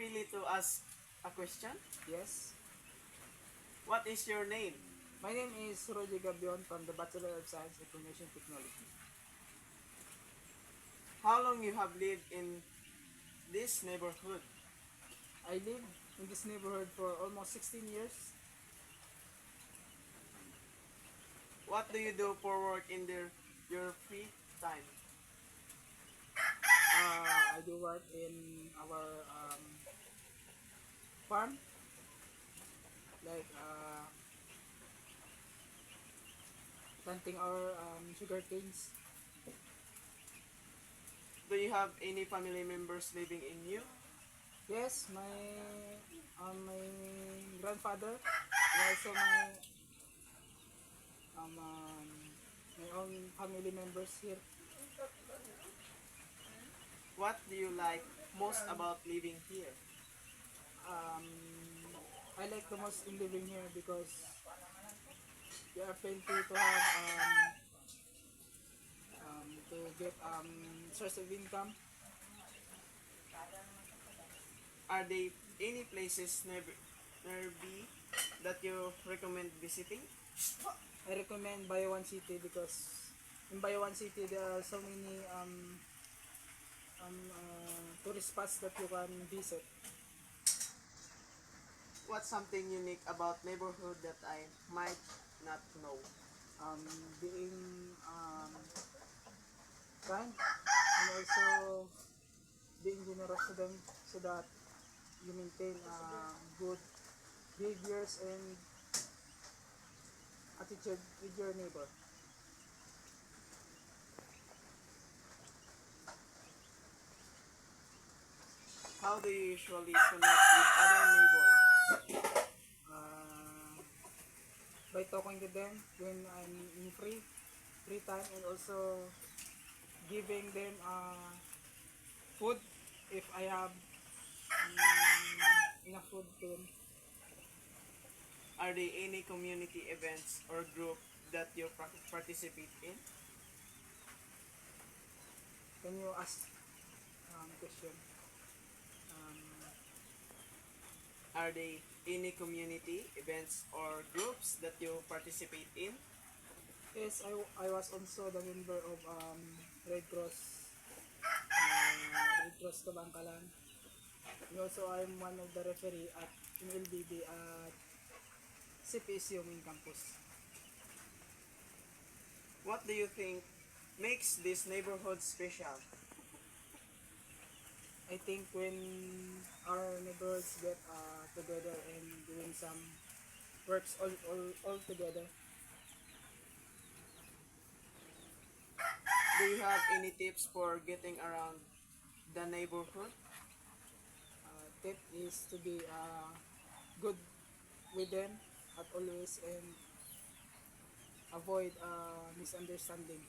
freely to ask a question? Yes. What is your name? My name is Roger Gabion from the Bachelor of Science Information Technology. How long you have lived in this neighborhood? I live in this neighborhood for almost 16 years. What do you do for work in your free time? I do work in our farm, like planting our sugar canes. Do you have any family members living in you? Yes, my grandfather and also my own family members here. What do you like most about living here? Um, I like the most in living here because you are plenty to have to get source of income. Are there any places nearby that you recommend visiting? I recommend Bayawan City because in Bayawan City there are so many tourist spots that you can visit. What's something unique about neighborhood that I might not know? Um, Being kind and also being generous to them so that you maintain good behaviors and attitude with your neighbor. How do you usually connect with other neighbors? Uh, by talking to them when I'm in free time and also giving them food if I have enough food to them. Are there any community events or group that you participate in? Can you ask question? Um, Are there any community events or groups that you participate in? yes, I was also the member of Red Cross Red Cross Kabangkalan. And also I'm one of the referee at MLBB at CPSU main campus. What do you think makes this neighborhood special? I think when our neighbors get together and doing some works all together. Do you have any tips for getting around the neighborhood? Tip is to be good with them at always and avoid misunderstanding.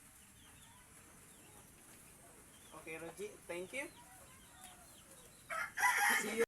Okay, Raji, thank you. See you.